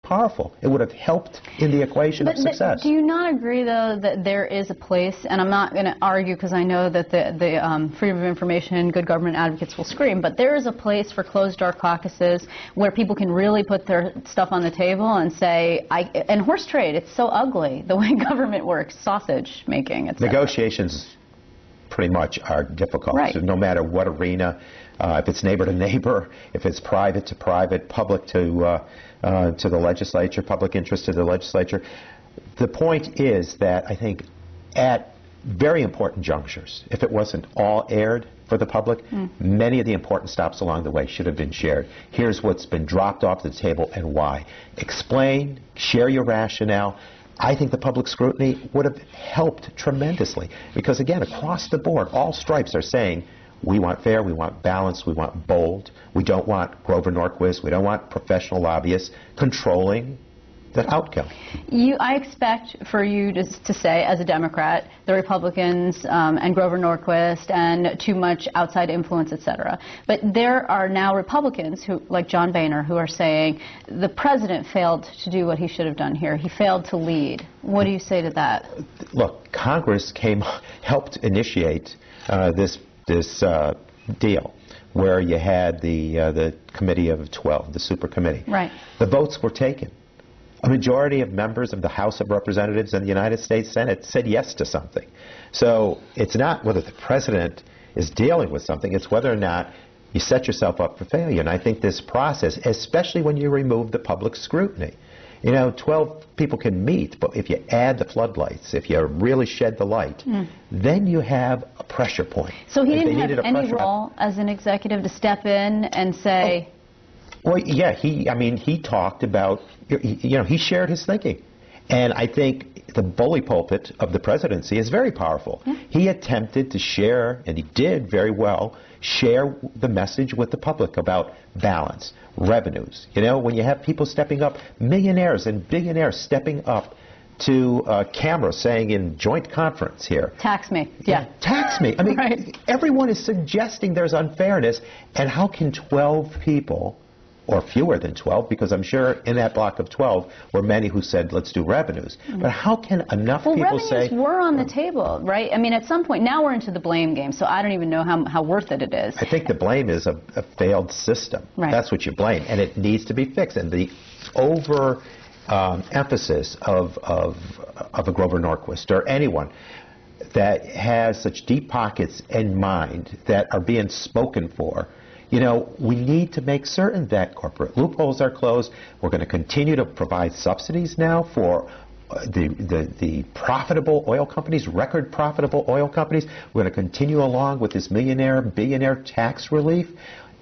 powerful. It would have helped in the equation of success. Do you not agree, though, that there is a place, and I'm not going to argue because I know that the freedom of information and good government advocates will scream, but there is a place for closed-door caucuses where people can really put their stuff on the table and say, and horse trade, it's so ugly, the way government works, sausage making, etc. Negotiations pretty much are difficult. Right. So no matter what arena, if it's neighbor to neighbor, if it's private to private, public to the legislature, public interest to the legislature. The point is that I think at very important junctures, if it wasn't all aired for the public, many of the important stops along the way should have been shared. Here's what's been dropped off the table and why. Explain, share your rationale. I think the public scrutiny would have helped tremendously because, again, across the board, all stripes are saying we want fair, we want balance, we want bold. We don't want Grover Norquist, we don't want professional lobbyists controlling the outcome. I expect for you to say, as a Democrat, the Republicans and Grover Norquist and too much outside influence, etc. But there are now Republicans who, like John Boehner, who are saying the president failed to do what he should have done here. He failed to lead. What do you say to that? Look, Congress helped initiate this deal where you had the committee of 12, the super committee. Right. The votes were taken. A majority of members of the House of Representatives and the United States Senate said yes to something. So it's not whether the president is dealing with something, it's whether or not you set yourself up for failure. And I think this process, especially when you remove the public scrutiny, 12 people can meet, but if you add the floodlights, if you really shed the light, then you have a pressure point. So he didn't have any role as an executive to step in and say... Well, yeah, he talked about, he shared his thinking. And I think the bully pulpit of the presidency is very powerful. Yeah. He attempted to share, and he did very well, share the message with the public about balance, revenues. When you have people stepping up, millionaires and billionaires stepping up to camera saying in joint conference here. Tax me. Yeah. Tax me. I mean, right. Everyone is suggesting there's unfairness. And how can 12 people... or fewer than 12, because I'm sure in that block of 12 were many who said, let's do revenues. But how can enough people say... revenues were on the table, right? I mean, at some point, now we're into the blame game, so I don't even know how worth it is. I think the blame is a failed system. Right. That's what you blame, and it needs to be fixed. And the emphasis of a Grover Norquist or anyone that has such deep pockets in mind that are being spoken for, we need to make certain that corporate loopholes are closed. We're going to continue to provide subsidies now for the profitable oil companies, record profitable oil companies. We're going to continue along with this millionaire, billionaire tax relief.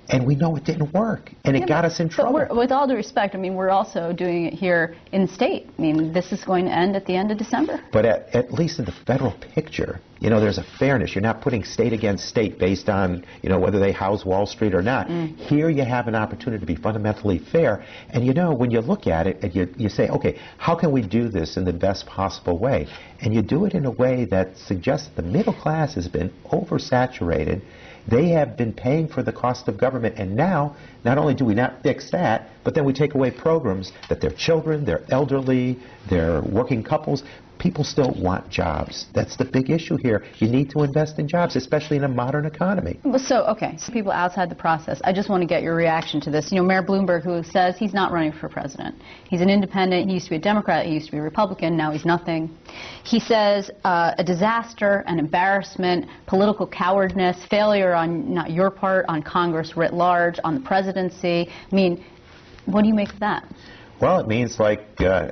And we know it didn't work, and it got us in trouble. But with all due respect, I mean, we're also doing it here in state. I mean, this is going to end at the end of December. But at least in the federal picture, there's a fairness. You're not putting state against state based on, whether they house Wall Street or not. Here you have an opportunity to be fundamentally fair. And, when you look at it, and you say, okay, how can we do this in the best possible way? And you do it in a way that suggests the middle class has been oversaturated. They have been paying for the cost of government, and now, not only do we not fix that, but then we take away programs that their children, their elderly, their working couples, people still want jobs. That's the big issue here. You need to invest in jobs, especially in a modern economy. So people outside the process, I just want to get your reaction to this. Mayor Bloomberg, who says he's not running for president. He's an independent. He used to be a Democrat. He used to be a Republican. Now he's nothing. He says a disaster, an embarrassment, political cowardness, failure on not your part, on Congress writ large, on the presidency. I mean, what do you make of that? Well, it means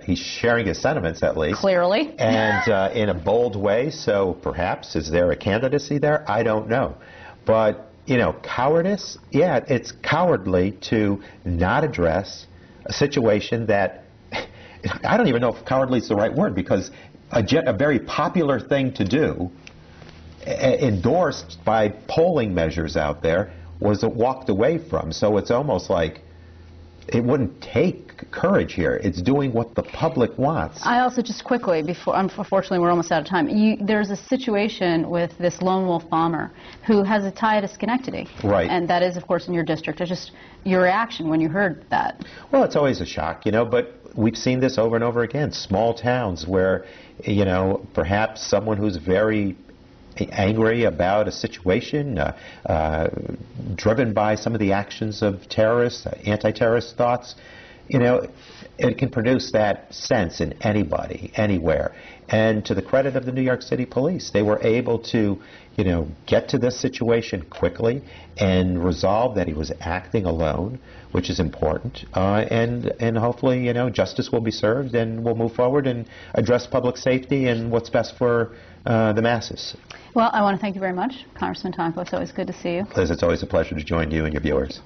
he's sharing his sentiments, at least. Clearly. And in a bold way, so perhaps, is there a candidacy there? I don't know. But, cowardice, yeah, it's cowardly to not address a situation that, I don't even know if cowardly is the right word, because a very popular thing to do, endorsed by polling measures out there, was walked away from. So it's almost like, it wouldn't take courage here. It's doing what the public wants. I also, just quickly, before, unfortunately we're almost out of time, there's a situation with this lone wolf bomber who has a tie to Schenectady. Right. And that is, of course, in your district. It's just your reaction when you heard that. Well, it's always a shock, but we've seen this over and over again. Small towns where, perhaps someone who's very angry about a situation, driven by some of the actions of terrorists, anti-terrorist thoughts, it can produce that sense in anybody, anywhere. And to the credit of the New York City Police, they were able to, get to this situation quickly and resolve that he was acting alone, which is important. And hopefully, justice will be served, and we'll move forward and address public safety and what's best for the masses. Well, I want to thank you very much, Congressman Tonko. It's always good to see you. Liz, it's always a pleasure to join you and your viewers.